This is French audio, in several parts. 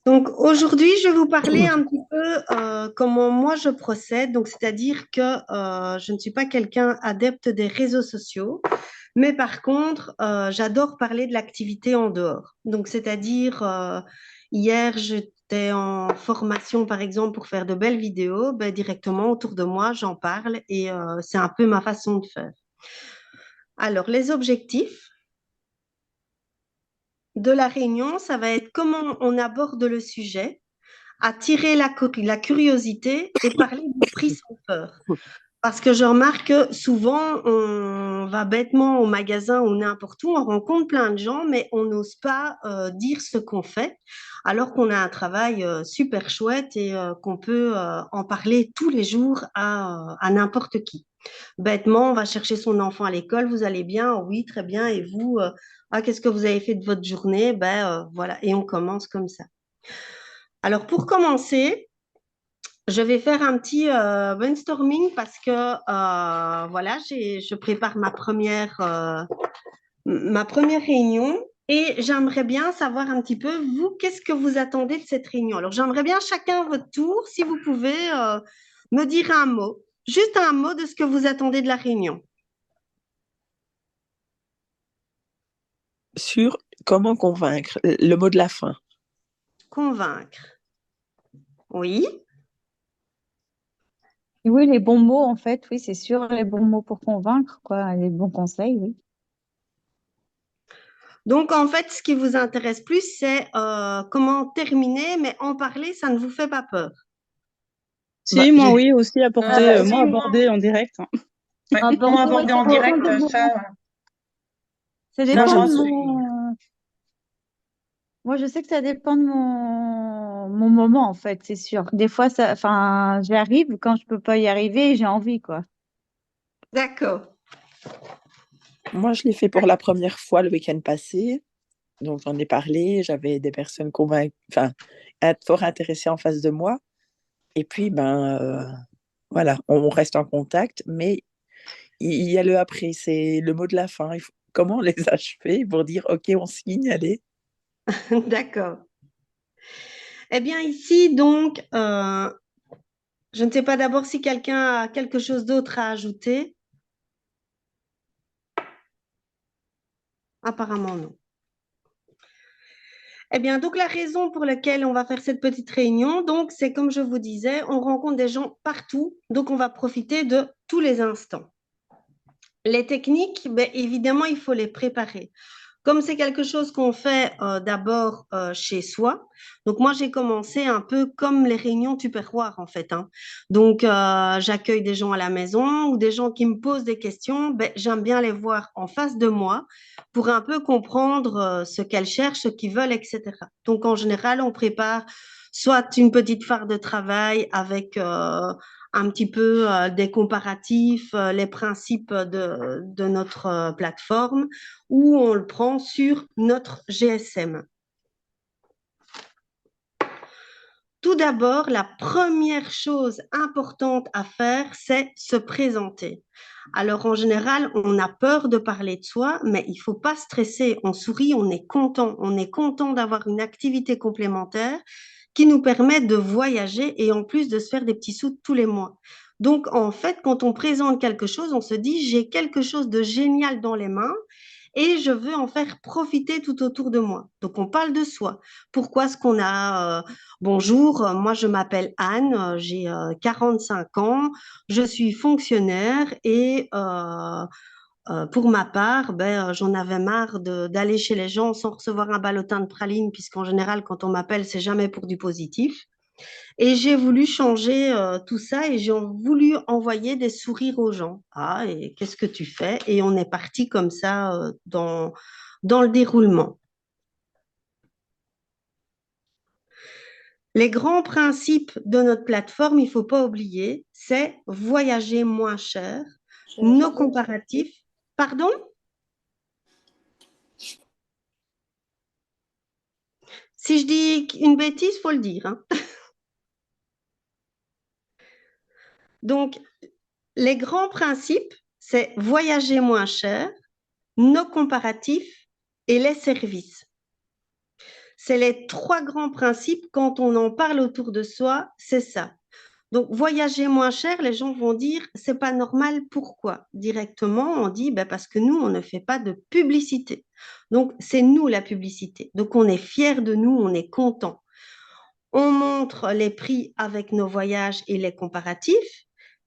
Donc aujourd'hui, je vais vous parler un petit peu comment moi je procède. Donc c'est-à-dire que je ne suis pas quelqu'un adepte des réseaux sociaux, mais par contre, j'adore parler de l'activité en dehors. Donc c'est-à-dire hier, j'étais en formation par exemple pour faire de belles vidéos. Ben, directement autour de moi, j'en parle et c'est un peu ma façon de faire. Alors les objectifs de la réunion, ça va être comment on aborde le sujet, attirer la curiosité et parler du prix sans peur. Parce que je remarque que souvent, on va bêtement au magasin ou n'importe où, on rencontre plein de gens, mais on n'ose pas dire ce qu'on fait, alors qu'on a un travail super chouette et qu'on peut en parler tous les jours à n'importe qui. Bêtement, on va chercher son enfant à l'école, vous allez bien? Oui, très bien. Et vous, ah, qu'est-ce que vous avez fait de votre journée? Ben voilà, et on commence comme ça. Alors pour commencer, je vais faire un petit brainstorming parce que voilà, je prépare ma première réunion et j'aimerais bien savoir un petit peu, vous, qu'est-ce que vous attendez de cette réunion? Alors, j'aimerais bien chacun votre tour, si vous pouvez me dire un mot, juste un mot de ce que vous attendez de la réunion. Sur comment convaincre, le mot de la fin. Convaincre. Oui, Oui, les bons mots, en fait, oui, c'est sûr, les bons mots pour convaincre, quoi, les bons conseils, oui. donc en fait, ce qui vous intéresse plus, c'est comment terminer, mais en parler, ça ne vous fait pas peur. Bah, Si, moi oui, aussi apporter, moi Si, aborder en direct, hein. Ouais, moi Aborder, oui, aborder ça en dépend direct, de ça, ça ça moi, dépend je j'en de suis. mon, moi, je sais que ça dépend de mon moment, en fait, c'est sûr. Des fois, enfin, j'y arrive quand je peux pas y arriver, j'ai envie, quoi. d'accord. moi, je l'ai fait pour la première fois le week-end passé. Donc, j'en ai parlé. J'avais des personnes convaincues, enfin, fort intéressées en face de moi. Et puis, voilà, on reste en contact. Mais il y a le après, c'est le mot de la fin. Comment les achever pour dire, OK, on signe, allez. D'accord. Eh bien, ici, donc, je ne sais pas d'abord si quelqu'un a quelque chose d'autre à ajouter. Apparemment, non. Eh bien, donc, la raison pour laquelle on va faire cette petite réunion, donc, c'est comme je vous disais, on rencontre des gens partout, donc on va profiter de tous les instants. Les techniques, ben, évidemment, il faut les préparer. Comme c'est quelque chose qu'on fait d'abord chez soi, donc moi j'ai commencé un peu comme les réunions tupperware en fait, hein. Donc j'accueille des gens à la maison ou des gens qui me posent des questions, ben, j'aime bien les voir en face de moi pour un peu comprendre ce qu'elles cherchent, ce qu'ils veulent, etc. Donc en général, on prépare soit une petite phare de travail avec un petit peu des comparatifs, les principes de notre plateforme, ou on le prend sur notre GSM. Tout d'abord, la première chose importante à faire, c'est se présenter. Alors, en général, on a peur de parler de soi, mais il ne faut pas stresser. On sourit, on est content. On est content d'avoir une activité complémentaire qui nous permet de voyager et en plus de se faire des petits sous tous les mois. Donc, en fait, quand on présente quelque chose, on se dit, j'ai quelque chose de génial dans les mains et je veux en faire profiter tout autour de moi. Donc, on parle de soi. Pourquoi est-ce qu'on a bonjour, moi je m'appelle Anne, j'ai 45 ans, je suis fonctionnaire et pour ma part, ben, j'en avais marre d'aller chez les gens sans recevoir un ballotin de praline, puisqu'en général, quand on m'appelle, c'est jamais pour du positif. Et j'ai voulu changer tout ça et j'ai voulu envoyer des sourires aux gens. Ah, et qu'est-ce que tu fais? Et on est parti comme ça dans le déroulement. Les grands principes de notre plateforme, il ne faut pas oublier, c'est voyager moins cher, nos comparatifs. Pardon? Si je dis une bêtise, il faut le dire, hein. Donc, les grands principes, c'est voyager moins cher, nos comparatifs et les services. C'est les trois grands principes quand on en parle autour de soi, c'est ça. Donc, voyager moins cher, les gens vont dire, c'est pas normal. Pourquoi? Directement, on dit, ben parce que nous, on ne fait pas de publicité. Donc, c'est nous la publicité. Donc, on est fiers de nous, on est content. On montre les prix avec nos voyages et les comparatifs.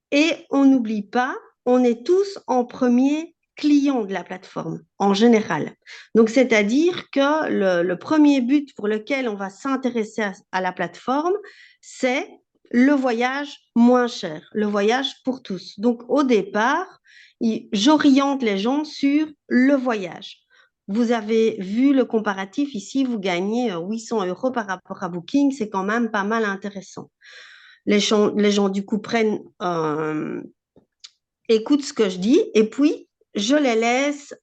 Et on n'oublie pas, on est tous en premier client de la plateforme, en général. Donc, c'est-à-dire que le premier but pour lequel on va s'intéresser à la plateforme, c'est le voyage moins cher, le voyage pour tous. Donc, au départ, j'oriente les gens sur le voyage. Vous avez vu le comparatif ici, vous gagnez 800 € par rapport à Booking, c'est quand même pas mal intéressant. Les gens du coup écoutent ce que je dis et puis je les laisse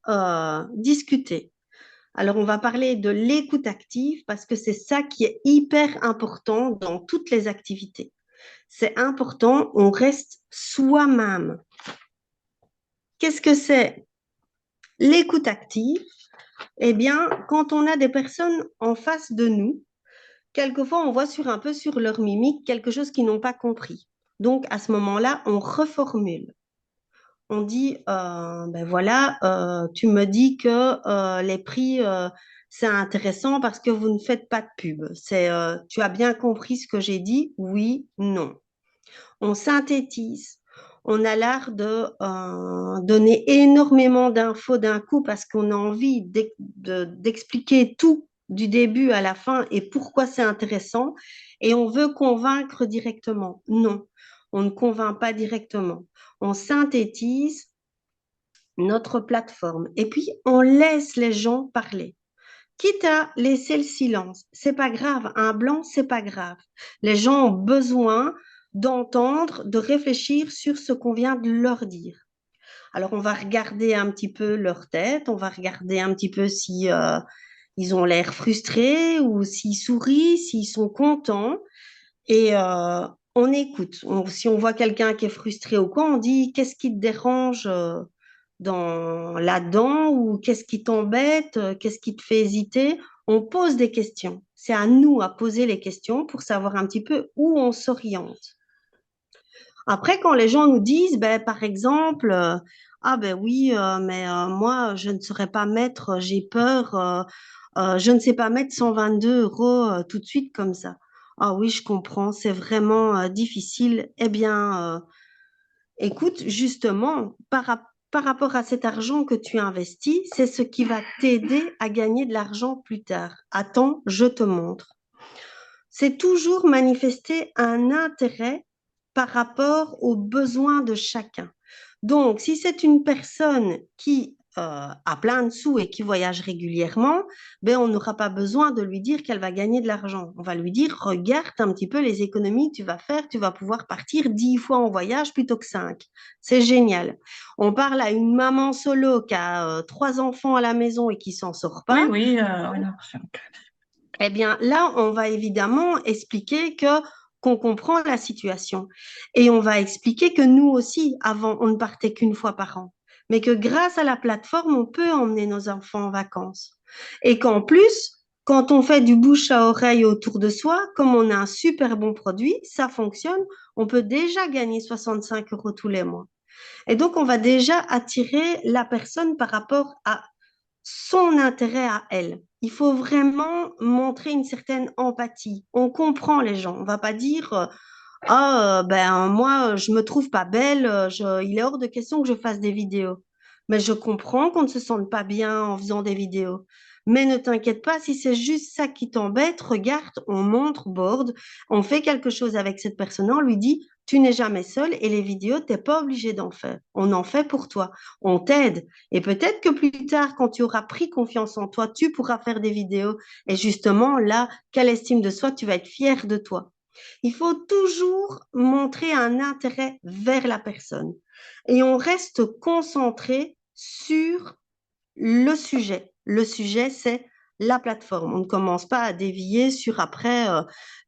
discuter. Alors, on va parler de l'écoute active parce que c'est ça qui est hyper important dans toutes les activités. C'est important, on reste soi-même. Qu'est-ce que c'est l'écoute active? Eh bien, quand on a des personnes en face de nous, quelquefois, on voit un peu sur leur mimique quelque chose qu'ils n'ont pas compris. Donc, à ce moment-là, on reformule. On dit, ben voilà, tu me dis que les prix, c'est intéressant parce que vous ne faites pas de pub. Tu as bien compris ce que j'ai dit? Oui, non. On synthétise. On a l'art de donner énormément d'infos d'un coup parce qu'on a envie d'expliquer tout du début à la fin et pourquoi c'est intéressant. Et on veut convaincre directement. Non, on ne convainc pas directement. On synthétise notre plateforme et puis on laisse les gens parler. Quitte à laisser le silence, c'est pas grave. Un blanc, c'est pas grave. Les gens ont besoin d'entendre, de réfléchir sur ce qu'on vient de leur dire. Alors, on va regarder un petit peu leur tête, on va regarder un petit peu si ils ont l'air frustrés ou s'ils sourient, s'ils sont contents. Et on écoute. Si on voit quelqu'un qui est frustré ou quoi, on dit qu'est-ce qui te dérange là-dedans ou qu'est-ce qui t'embête, qu'est-ce qui te fait hésiter. On pose des questions. C'est à nous à poser les questions pour savoir un petit peu où on s'oriente. Après, quand les gens nous disent, ben, par exemple, ah ben oui, mais moi, je ne saurais pas mettre, j'ai peur, je ne sais pas mettre 122 € tout de suite comme ça. Ah oui, je comprends, c'est vraiment difficile. Eh bien, écoute, justement, par rapport à cet argent que tu investis, c'est ce qui va t'aider à gagner de l'argent plus tard. Attends, je te montre. C'est toujours manifester un intérêt par rapport aux besoins de chacun. Donc, si c'est une personne qui a plein de sous et qui voyage régulièrement, ben, on n'aura pas besoin de lui dire qu'elle va gagner de l'argent. On va lui dire, regarde un petit peu les économies que tu vas faire, tu vas pouvoir partir 10 fois en voyage plutôt que 5. C'est génial. On parle à une maman solo qui a 3 enfants à la maison et qui s'en sort Oui, pas. oui, voilà. Eh bien, là, on va évidemment expliquer qu'on comprend la situation. Et on va expliquer que nous aussi, avant, on ne partait qu'une fois par an. Mais que grâce à la plateforme, on peut emmener nos enfants en vacances. Et qu'en plus, quand on fait du bouche à oreille autour de soi, comme on a un super bon produit, ça fonctionne, on peut déjà gagner 65 € tous les mois. Et donc, on va déjà attirer la personne par rapport à son intérêt à elle. Il faut vraiment montrer une certaine empathie. On comprend les gens. On va pas dire ben moi je me trouve pas belle, il est hors de question que je fasse des vidéos. Mais je comprends qu'on ne se sente pas bien en faisant des vidéos. Mais ne t'inquiète pas, si c'est juste ça qui t'embête, regarde, on montre, board, on fait quelque chose avec cette personne, on lui dit, tu n'es jamais seul et les vidéos, tu n'es pas obligé d'en faire. On en fait pour toi. On t'aide. Et peut-être que plus tard, quand tu auras pris confiance en toi, tu pourras faire des vidéos. Et justement, là, quelle estime de soi, tu vas être fier de toi. Il faut toujours montrer un intérêt vers la personne. Et on reste concentré sur le sujet. Le sujet, c'est la plateforme. On ne commence pas à dévier sur après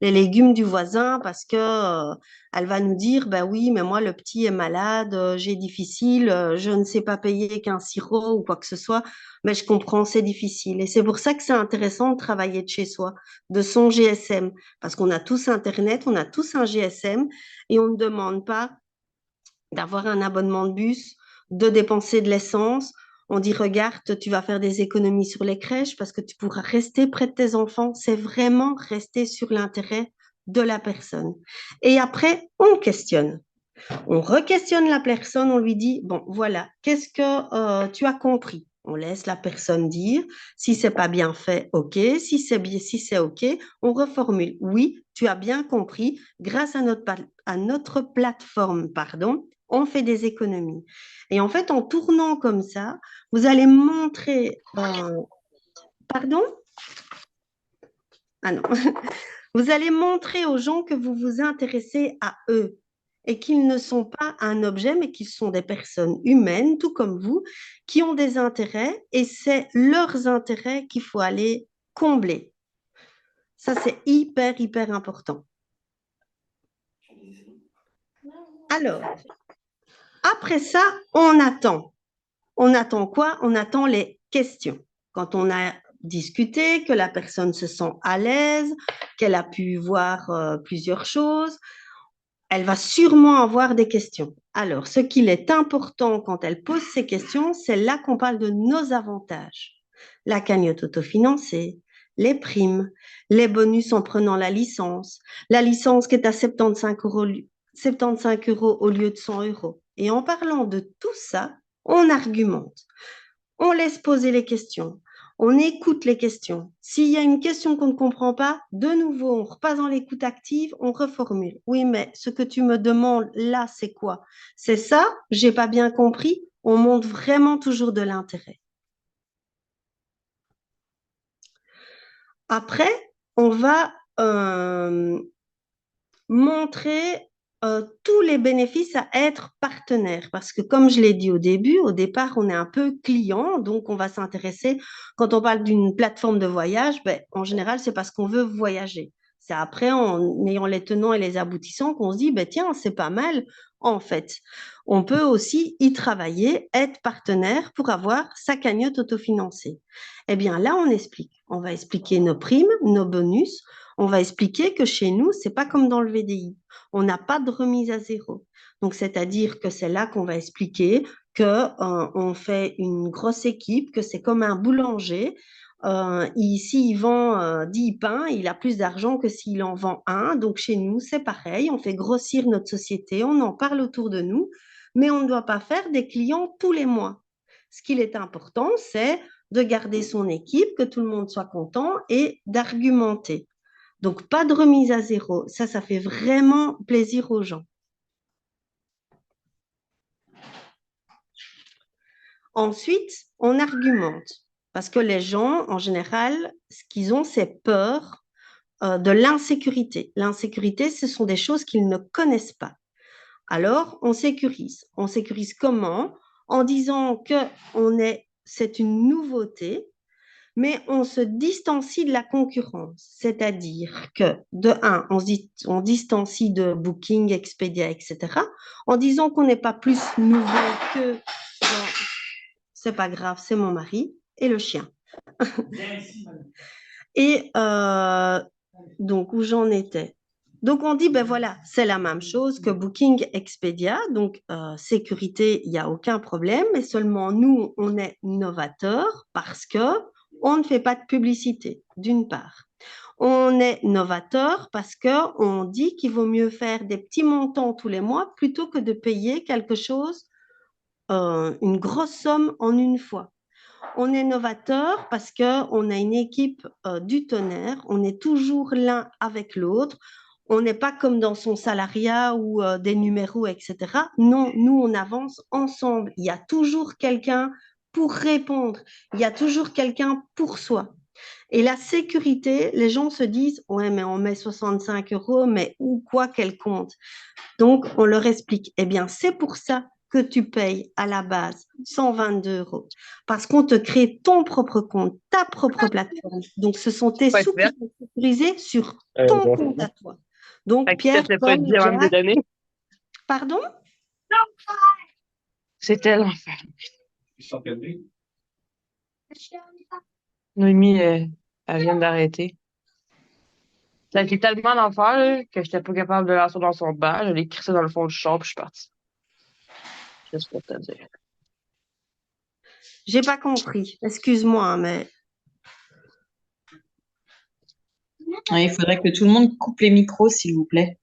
les légumes du voisin parce que elle va nous dire, ben oui, mais moi, le petit est malade, j'ai difficile, je ne sais pas payer qu'un sirop ou quoi que ce soit, mais je comprends, c'est difficile. Et c'est pour ça que c'est intéressant de travailler de chez soi, de son GSM, parce qu'on a tous Internet, on a tous un GSM et on ne demande pas d'avoir un abonnement de bus, de dépenser de l'essence. On dit, regarde, tu vas faire des économies sur les crèches parce que tu pourras rester près de tes enfants. C'est vraiment rester sur l'intérêt de la personne. Et après, on questionne. On re-questionne la personne, on lui dit, bon, voilà, qu'est-ce que tu as compris? On laisse la personne dire, si c'est pas bien fait, ok, si c'est ok, on reformule. Oui, tu as bien compris, grâce à notre plateforme, pardon, on fait des économies. Et en fait, en tournant comme ça, vous allez montrer, pardon? Ah non. Vous allez montrer aux gens que vous vous intéressez à eux et qu'ils ne sont pas un objet, mais qu'ils sont des personnes humaines, tout comme vous, qui ont des intérêts et c'est leurs intérêts qu'il faut aller combler. Ça, c'est hyper, hyper important. Alors, après ça, on attend. On attend quoi? On attend les questions. Quand on a discuté, que la personne se sent à l'aise, qu'elle a pu voir plusieurs choses, elle va sûrement avoir des questions. Alors, ce qu'il est important quand elle pose ces questions, c'est là qu'on parle de nos avantages. La cagnotte autofinancée, les primes, les bonus en prenant la licence qui est à 75 euros au lieu de 100 euros. Et en parlant de tout ça, on argumente. On laisse poser les questions. On écoute les questions. S'il y a une question qu'on ne comprend pas, de nouveau, on repasse dans l'écoute active, on reformule. Oui, mais ce que tu me demandes là, c'est quoi? C'est ça? J'ai pas bien compris. On montre vraiment toujours de l'intérêt. Après, on va montrer tous les bénéfices à être partenaire. Parce que comme je l'ai dit au départ, on est un peu client, donc on va s'intéresser, quand on parle d'une plateforme de voyage, ben, en général, c'est parce qu'on veut voyager. C'est après, en ayant les tenants et les aboutissants, qu'on se dit, ben, tiens, c'est pas mal. En fait, on peut aussi y travailler, être partenaire pour avoir sa cagnotte autofinancée. Eh bien, là, on explique. On va expliquer nos primes, nos bonus. On va expliquer que chez nous, c'est pas comme dans le VDI. On n'a pas de remise à zéro. Donc, c'est-à-dire que c'est là qu'on va expliquer que on fait une grosse équipe, que c'est comme un boulanger. S'il vend 10 pains, il a plus d'argent que s'il en vend un. Donc, chez nous, c'est pareil. On fait grossir notre société, on en parle autour de nous, mais on ne doit pas faire des clients tous les mois. Ce qu'il est important, c'est de garder son équipe, que tout le monde soit content et d'argumenter. Donc, pas de remise à zéro. Ça fait vraiment plaisir aux gens. Ensuite, on argumente. Parce que les gens, en général, ce qu'ils ont, c'est peur de l'insécurité. L'insécurité, ce sont des choses qu'ils ne connaissent pas. Alors, on sécurise. On sécurise comment? En disant que c'est une nouveauté, mais on se distancie de la concurrence. C'est-à-dire que, de un, on distancie de Booking, Expedia, etc., en disant qu'on n'est pas plus nouveau que... C'est pas grave, c'est mon mari et le chien. Et donc, où j'en étais? Donc, on dit, ben voilà, c'est la même chose que Booking, Expedia. Donc, sécurité, il n'y a aucun problème, mais seulement nous, on est novateur parce que on ne fait pas de publicité, d'une part. On est novateur parce qu'on dit qu'il vaut mieux faire des petits montants tous les mois plutôt que de payer quelque chose, une grosse somme en une fois. On est novateur parce qu'on a une équipe du tonnerre, on est toujours l'un avec l'autre. On n'est pas comme dans son salariat ou des numéros, etc. Non, nous, on avance ensemble. Il y a toujours quelqu'un pour répondre. Il y a toujours quelqu'un pour soi. Et la sécurité, les gens se disent, ouais, mais on met 65 euros, mais où quoi qu'elle compte. Donc, on leur explique, eh bien, c'est pour ça que tu payes à la base 122 € parce qu'on te crée ton propre compte, ta propre plateforme. Donc, ce sont tes Ouais, sous qui certes. sont sécurisés sur ton compte à toi. Donc, Pierre, Je peux Paul, te dire un Jack, bout d'année. pardon? C'était l'enfer. Noémie, elle vient d'arrêter. Ça a été tellement l'enfer là, que j'étais pas capable de lancer dans son bain. Je l'ai crissé dans le fond du champ, puis je suis partie. Juste pour te dire. J'ai pas compris. Excuse-moi, hein, mais Ouais, il faudrait que tout le monde coupe les micros, s'il vous plaît.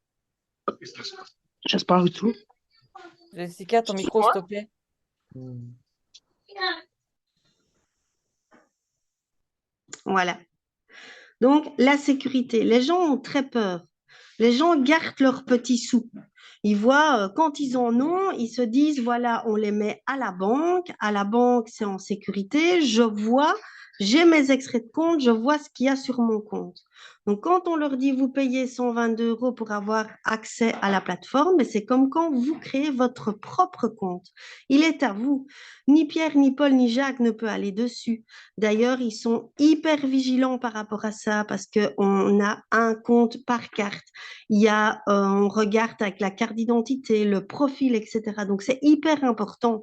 J'espère que tout. Jessica, ton micro, s'il te plaît. voilà. Donc, la sécurité. Les gens ont très peur. Les gens gardent leurs petits sous. Ils voient, quand ils en ont, ils se disent, voilà, on les met à la banque. À la banque, c'est en sécurité. Je vois, j'ai mes extraits de compte, je vois ce qu'il y a sur mon compte. Donc, quand on leur dit, vous payez 122 € pour avoir accès à la plateforme, mais c'est comme quand vous créez votre propre compte. Il est à vous. Ni Pierre, ni Paul, ni Jacques ne peut aller dessus. D'ailleurs, ils sont hyper vigilants par rapport à ça parce qu'on a un compte par carte. On regarde avec la carte d'identité, le profil, etc. Donc, c'est hyper important.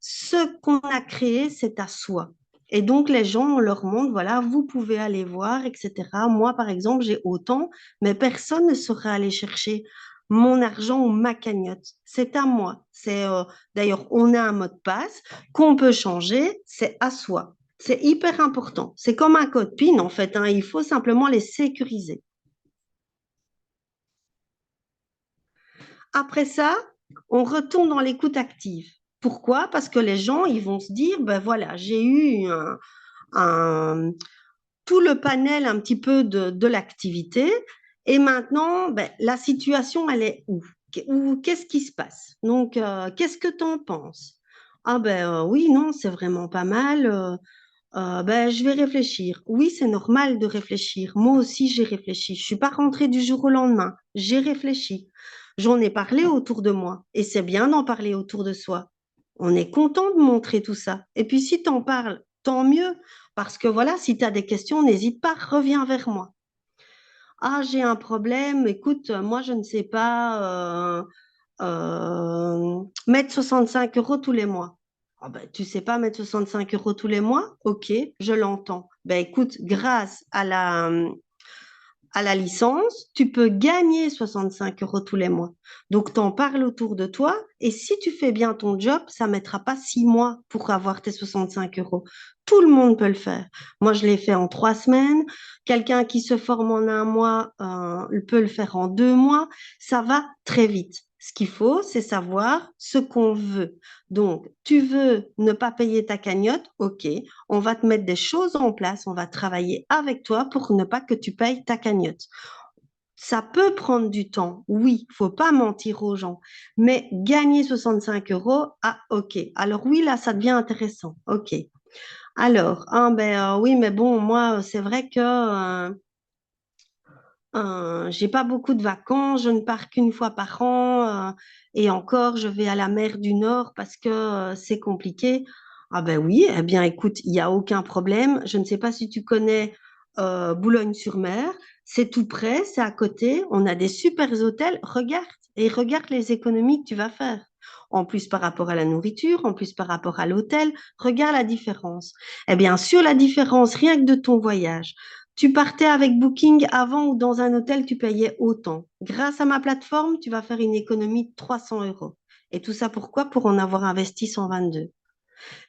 Ce qu'on a créé, c'est à soi. Et donc, les gens, on leur montre, voilà, vous pouvez aller voir, etc. Moi, par exemple, j'ai autant, mais personne ne saurait aller chercher mon argent ou ma cagnotte. C'est à moi. D'ailleurs, on a un mot de passe qu'on peut changer, c'est à soi. C'est hyper important. C'est comme un code PIN, en fait, hein. Il faut simplement les sécuriser. Après ça, on retourne dans l'écoute active. Pourquoi? Parce que les gens, ils vont se dire, ben voilà, j'ai eu tout le panel un petit peu de l'activité et maintenant, ben, la situation, elle est où? Qu'est-ce qui se passe? Donc, qu'est-ce que tu en penses? Ah ben oui, non, c'est vraiment pas mal. Ben, je vais réfléchir. Oui, c'est normal de réfléchir. Moi aussi, j'ai réfléchi. Je suis pas rentrée du jour au lendemain. J'ai réfléchi. J'en ai parlé autour de moi. Et c'est bien d'en parler autour de soi. On est content de montrer tout ça. Et puis, si tu en parles, tant mieux. Parce que voilà, si tu as des questions, n'hésite pas, reviens vers moi. Ah, j'ai un problème. Écoute, moi, je ne sais pas mettre 65 € tous les mois. Ah ben, tu sais pas mettre 65 € tous les mois? Ok, je l'entends. Ben écoute, grâce à la licence, tu peux gagner 65 € tous les mois. Donc, tu en parles autour de toi et si tu fais bien ton job, ça ne mettra pas 6 mois pour avoir tes 65 €. Tout le monde peut le faire. Moi, je l'ai fait en 3 semaines. Quelqu'un qui se forme en un mois peut le faire en 2 mois. Ça va très vite. Ce qu'il faut, c'est savoir ce qu'on veut. Donc, tu veux ne pas payer ta cagnotte? Ok, on va te mettre des choses en place, on va travailler avec toi pour ne pas que tu payes ta cagnotte. Ça peut prendre du temps, oui, faut pas mentir aux gens, mais gagner 65 €, ah ok. Alors oui, là, ça devient intéressant. Ok. Alors, oui, mais bon, moi, c'est vrai que j'ai pas beaucoup de vacances, je ne pars qu'une fois par an, et encore, je vais à la mer du Nord parce que c'est compliqué. Ah ben oui, eh bien écoute, il n'y a aucun problème. Je ne sais pas si tu connais Boulogne-sur-Mer, c'est tout près, c'est à côté, on a des super hôtels, regarde, et regarde les économies que tu vas faire. En plus par rapport à la nourriture, en plus par rapport à l'hôtel, regarde la différence. Eh bien, sur la différence, rien que de ton voyage, tu partais avec Booking avant ou dans un hôtel, tu payais autant. Grâce à ma plateforme, tu vas faire une économie de 300 €. Et tout ça pourquoi? Pour en avoir investi 122.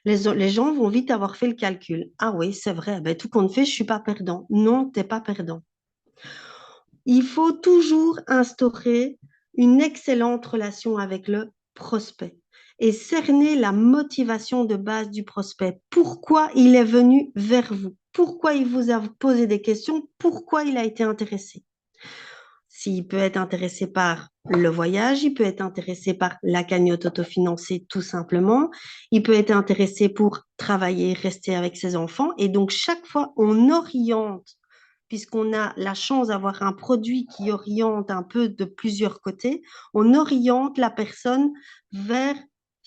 Les gens vont vite avoir fait le calcul. Ah oui, c'est vrai, ben, tout compte fait, je ne suis pas perdant. Non, tu n'es pas perdant. Il faut toujours instaurer une excellente relation avec le prospect et cerner la motivation de base du prospect. Pourquoi il est venu vers vous? Pourquoi il vous a posé des questions? Pourquoi il a été intéressé? S'il peut être intéressé par le voyage, il peut être intéressé par la cagnotte autofinancée tout simplement, il peut être intéressé pour travailler, rester avec ses enfants. Et donc, chaque fois, on oriente, puisqu'on a la chance d'avoir un produit qui oriente un peu de plusieurs côtés, on oriente la personne vers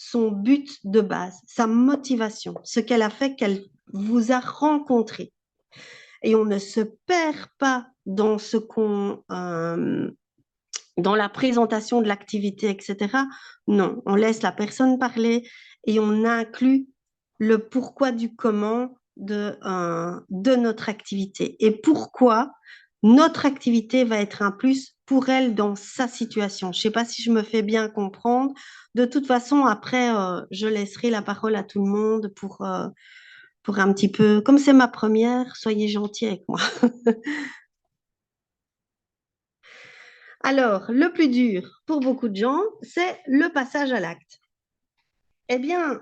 son but de base, sa motivation, ce qu'elle a fait qu'elle vous a rencontré. Et on ne se perd pas dans dans la présentation de l'activité, etc. Non, on laisse la personne parler et on inclut le pourquoi du comment de notre activité et pourquoi notre activité va être un plus pour elle dans sa situation. Je ne sais pas si je me fais bien comprendre. De toute façon, après, je laisserai la parole à tout le monde pour un petit peu, comme c'est ma première, soyez gentils avec moi. Alors, le plus dur pour beaucoup de gens, c'est le passage à l'acte. Eh bien,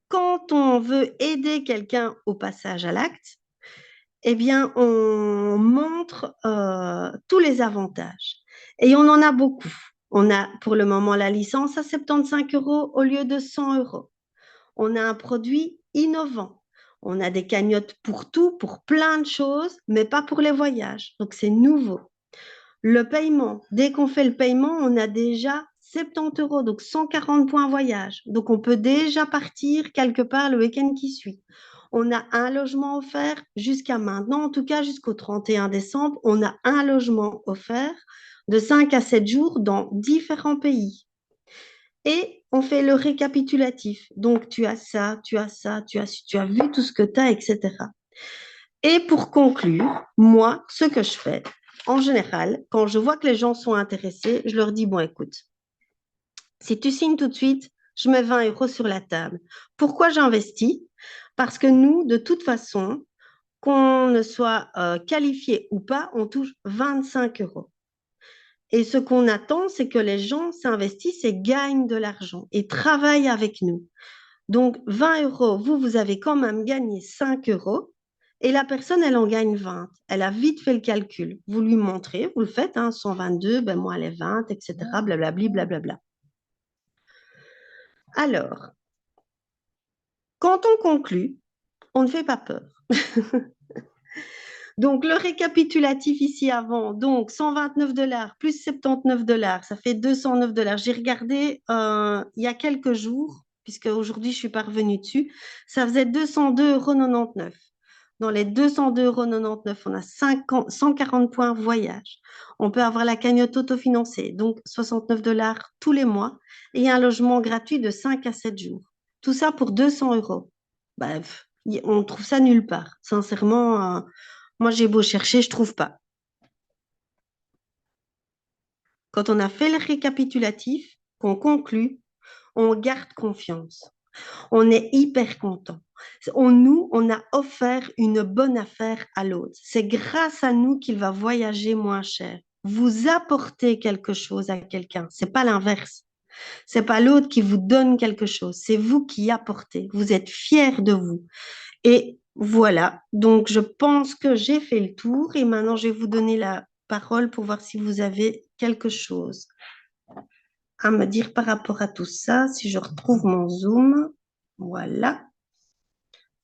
quand on veut aider quelqu'un au passage à l'acte, eh bien, on montre tous les avantages. Et on en a beaucoup. On a pour le moment la licence à 75 € au lieu de 100 €. On a un produit innovant. On a des cagnottes pour tout, pour plein de choses, mais pas pour les voyages. Donc, c'est nouveau. Le paiement, dès qu'on fait le paiement, on a déjà 70 €, donc 140 points voyage. Donc, on peut déjà partir quelque part le week-end qui suit. On a un logement offert jusqu'à maintenant, en tout cas jusqu'au 31 décembre, on a un logement offert de 5 à 7 jours dans différents pays. Et on fait le récapitulatif. Donc, tu as ça, tu as ça, tu as vu tout ce que tu as, etc. Et pour conclure, moi, ce que je fais, en général, quand je vois que les gens sont intéressés, je leur dis, bon, écoute, si tu signes tout de suite, je mets 20 € sur la table. Pourquoi j'investis? Parce que nous, de toute façon, qu'on ne soit qualifié ou pas, on touche 25 €. Et ce qu'on attend, c'est que les gens s'investissent et gagnent de l'argent et travaillent avec nous. Donc, 20 €, vous avez quand même gagné 5 € et la personne, elle en gagne 20. Elle a vite fait le calcul. Vous lui montrez, vous le faites, 122, ben moi, elle est 20, etc., blablabli, blablabla. Alors, quand on conclut, on ne fait pas peur. Donc, le récapitulatif ici avant, donc 129 $ plus 79 $, ça fait 209 $. J'ai regardé il y a quelques jours, puisque aujourd'hui je suis pas revenue dessus, ça faisait 202,99 €. Dans les 202,99 €, on a 140 points voyage. On peut avoir la cagnotte autofinancée, donc 69 $ tous les mois, et un logement gratuit de 5 à 7 jours. Tout ça pour 200 €. Bref, on trouve ça nulle part. Sincèrement, moi, j'ai beau chercher, je trouve pas. Quand on a fait le récapitulatif, qu'on conclut, on garde confiance. On est hyper content. On a offert une bonne affaire à l'autre. C'est grâce à nous qu'il va voyager moins cher. Vous apportez quelque chose à quelqu'un. C'est pas l'inverse. C'est pas l'autre qui vous donne quelque chose. C'est vous qui apportez. Vous êtes fiers de vous. Et voilà, donc je pense que j'ai fait le tour et maintenant je vais vous donner la parole pour voir si vous avez quelque chose à me dire par rapport à tout ça. Si je retrouve mon Zoom, voilà,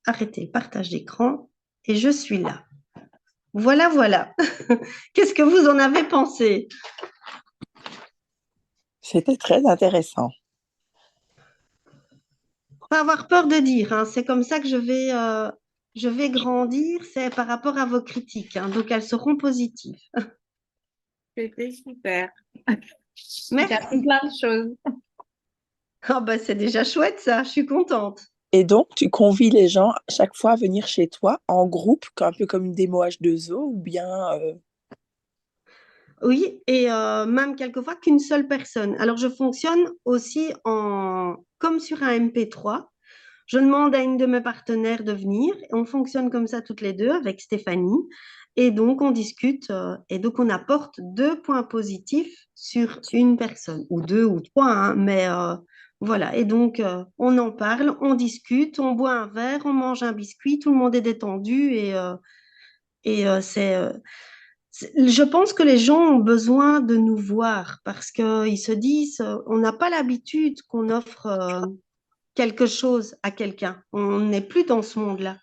arrêtez le partage d'écran et je suis là. Voilà, voilà. Qu'est-ce que vous en avez pensé? C'était très intéressant. Pas avoir peur de dire, c'est comme ça que je vais grandir, c'est par rapport à vos critiques, donc elles seront positives. C'était super. J'ai Merci. appris plein de choses. Ah bah, c'est déjà chouette ça, je suis contente. Et donc, tu convies les gens chaque fois à venir chez toi en groupe, un peu comme une démo H2O, ou bien... Oui, et même quelquefois qu'une seule personne. Alors, je fonctionne aussi comme sur un MP3. Je demande à une de mes partenaires de venir. Et on fonctionne comme ça toutes les deux avec Stéphanie. Et donc, on discute et donc on apporte 2 points positifs sur une personne, ou 2 ou 3, mais voilà. Et donc, on en parle, on discute, on boit un verre, on mange un biscuit, tout le monde est détendu je pense que les gens ont besoin de nous voir parce qu'ils se disent, on n'a pas l'habitude qu'on offre quelque chose à quelqu'un. On n'est plus dans ce monde-là.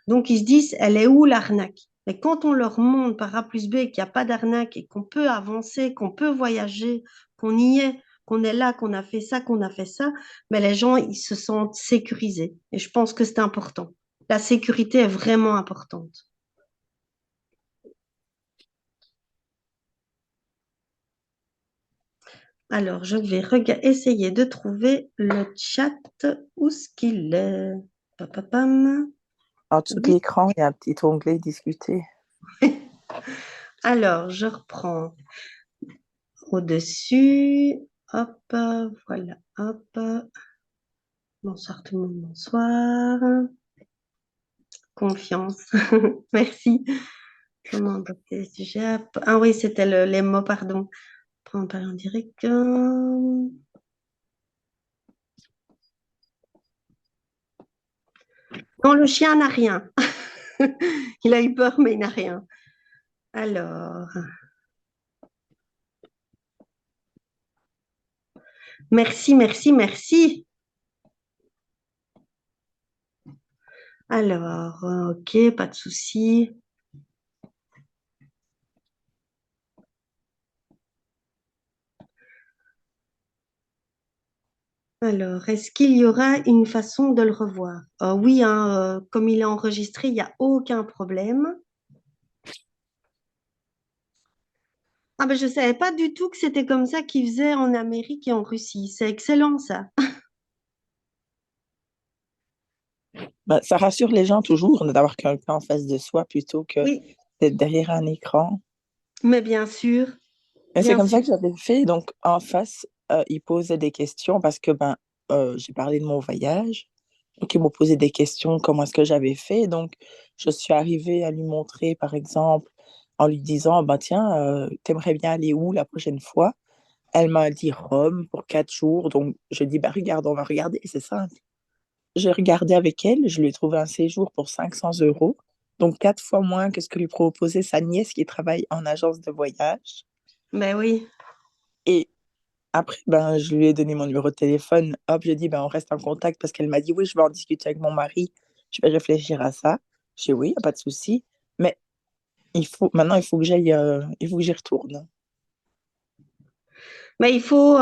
Donc, ils se disent, elle est où l'arnaque? Mais quand on leur montre par A plus B qu'il n'y a pas d'arnaque et qu'on peut avancer, qu'on peut voyager, qu'on y est qu'on est là, qu'on a fait ça, mais les gens, ils se sentent sécurisés. Et je pense que c'est important. La sécurité est vraiment importante. Alors, je vais essayer de trouver le chat. Où est-ce qu'il est? Papapam. En dessous de l'écran, il y a un petit onglet discuter. Alors, je reprends au-dessus. Hop, voilà, hop. Bonsoir tout le monde, bonsoir. Confiance. Merci. Comment aborder le sujet? Ah oui, c'était les mots, pardon. Prends parler en direct. Non, le chien n'a rien. Il a eu peur, mais il n'a rien. Alors. Merci, merci, merci. Alors, ok, pas de souci. Alors, est-ce qu'il y aura une façon de le revoir? Oui, hein, comme il est enregistré, il n'y a aucun problème. Ah ben, je ne savais pas du tout que c'était comme ça qu'ils faisaient en Amérique et en Russie. C'est excellent, ça. Ben, ça rassure les gens toujours d'avoir quelqu'un en face de soi plutôt que Oui, d'être derrière un écran. mais bien sûr, Et c'est bien comme sûr. ça que j'avais fait. Donc, en face, ils posaient des questions parce que j'ai parlé de mon voyage. Donc, ils m'ont posé des questions, comment est-ce que j'avais fait. Donc, je suis arrivée à lui montrer, par exemple, en lui disant, ben, tiens, t'aimerais bien aller où la prochaine fois? Elle m'a dit Rome pour 4 jours. Donc, je dis, ben, regarde, on va regarder, c'est simple. J'ai regardé avec elle, je lui ai trouvé un séjour pour 500 euros. Donc, 4 fois moins que ce que lui proposait sa nièce qui travaille en agence de voyage. Ben oui. Et après, ben, je lui ai donné mon numéro de téléphone. Hop, j'ai dit, ben, on reste en contact parce qu'elle m'a dit, oui, je vais en discuter avec mon mari. Je vais réfléchir à ça. J'ai dit, oui, y a pas de souci. Mais maintenant, il faut que j'y retourne. Mais il faut,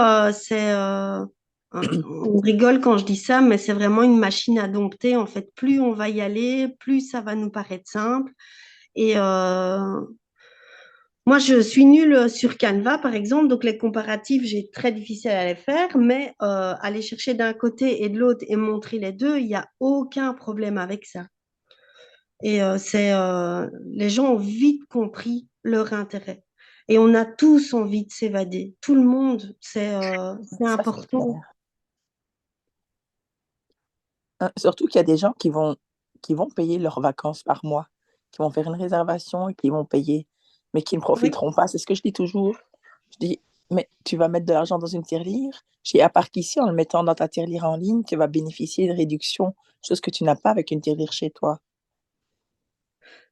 on rigole quand je dis ça, mais c'est vraiment une machine à dompter. En fait, plus on va y aller, plus ça va nous paraître simple. Et moi, je suis nulle sur Canva, par exemple, donc les comparatifs, j'ai très difficile à les faire, mais aller chercher d'un côté et de l'autre et montrer les deux, il n'y a aucun problème avec ça. Et les gens ont vite compris leur intérêt. Et on a tous envie de s'évader. Tout le monde, c'est Ça, c'est important. clair. Hein, surtout qu'il y a des gens qui vont payer leurs vacances par mois, qui vont faire une réservation et qui vont payer, mais qui ne Oui, profiteront pas. C'est ce que je dis toujours. Je dis, mais tu vas mettre de l'argent dans une tirelire. Je dis, à part qu'ici, en le mettant dans ta tirelire en ligne, tu vas bénéficier de réductions, chose que tu n'as pas avec une tirelire chez toi.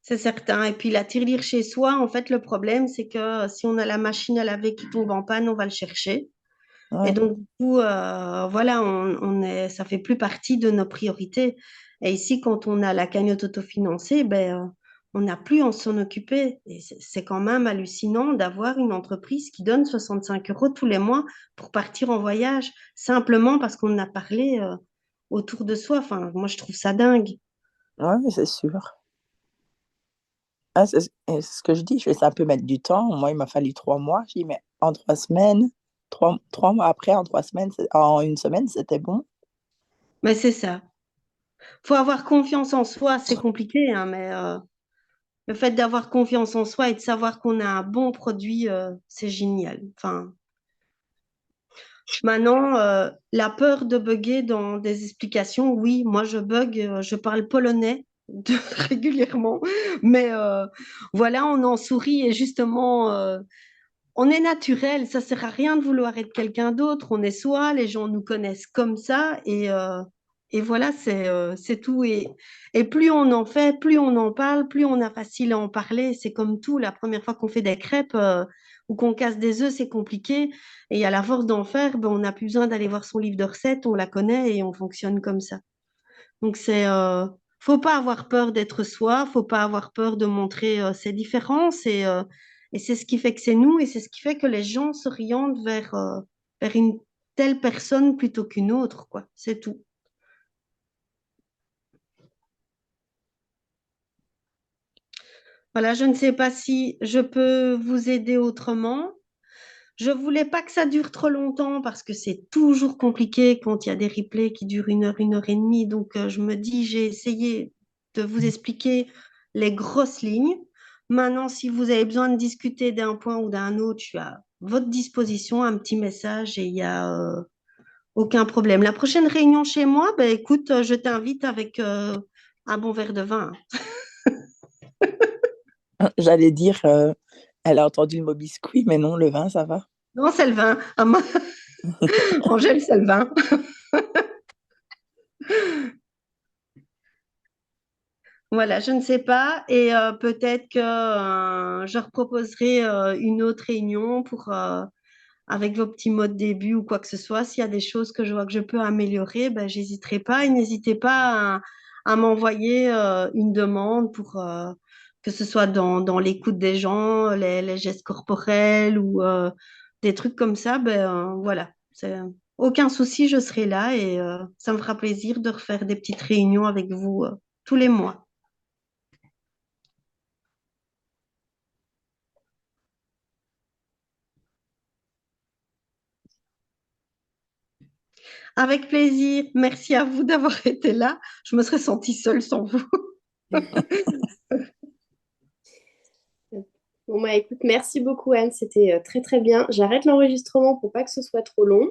c'est certain. Et puis la tirelire chez soi, en fait, le problème, c'est que si on a la machine à laver qui tombe en panne, on va le chercher. Et Ouais, donc, du coup, voilà, ça fait plus partie de nos priorités. Et ici, quand on a la cagnotte autofinancée, ben, on n'a plus à s'en occuper. Et c'est quand même hallucinant d'avoir une entreprise qui donne 65 euros tous les mois pour partir en voyage, simplement parce qu'on a parlé autour de soi. Enfin, moi, je trouve ça dingue. ouais, mais c'est sûr. Ah, c'est ce que je dis, je vais ça peut mettre du temps. Moi, il m'a fallu 3 mois. Je dis, mais en 3 semaines, 3 mois après, en 3 semaines, en une semaine, c'était bon. Mais c'est ça. Faut avoir confiance en soi, c'est compliqué, hein, mais le fait d'avoir confiance en soi et de savoir qu'on a un bon produit, c'est génial. Enfin, maintenant, la peur de bugger dans des explications, oui, moi je bug, je parle polonais régulièrement, mais voilà, on en sourit et justement, on est naturel, ça sert à rien de vouloir être quelqu'un d'autre, on est soi, les gens nous connaissent comme ça et voilà, c'est tout. Et plus on en fait, plus on en parle, plus on a facile à en parler. C'est comme tout, la première fois qu'on fait des crêpes ou qu'on casse des œufs, c'est compliqué. Et à la force d'en faire, ben, on n'a plus besoin d'aller voir son livre de recettes, on la connaît et on fonctionne comme ça. Donc faut pas avoir peur d'être soi, faut pas avoir peur de montrer ses différences et c'est ce qui fait que c'est nous et c'est ce qui fait que les gens s'orientent vers une telle personne plutôt qu'une autre, quoi. C'est tout. Voilà, je ne sais pas si je peux vous aider autrement. Je voulais pas que ça dure trop longtemps parce que c'est toujours compliqué quand il y a des replays qui durent une heure et demie. Donc, je me dis, j'ai essayé de vous expliquer les grosses lignes. Maintenant, si vous avez besoin de discuter d'un point ou d'un autre, je suis à votre disposition, un petit message et il y a aucun problème. La prochaine réunion chez moi, ben, écoute, je t'invite avec un bon verre de vin. J'allais dire, elle a entendu le mot biscuit, mais non, le vin, ça va. Non, c'est le vin. Ah, Angèle, c'est le vin. Voilà, je ne sais pas. Et peut-être que je reproposerai une autre réunion pour, avec vos petits mots de début ou quoi que ce soit. S'il y a des choses que je vois que je peux améliorer, ben, j'hésiterai pas. Et n'hésitez pas à m'envoyer une demande pour que ce soit dans l'écoute des gens, les gestes corporels ou des trucs comme ça. Ben, voilà, c'est aucun souci, je serai là et ça me fera plaisir de refaire des petites réunions avec vous tous les mois. Avec plaisir. Merci à vous d'avoir été là. Je me serais sentie seule sans vous. Bon, bah écoute, merci beaucoup Anne, c'était très très bien. J'arrête l'enregistrement pour pas que ce soit trop long.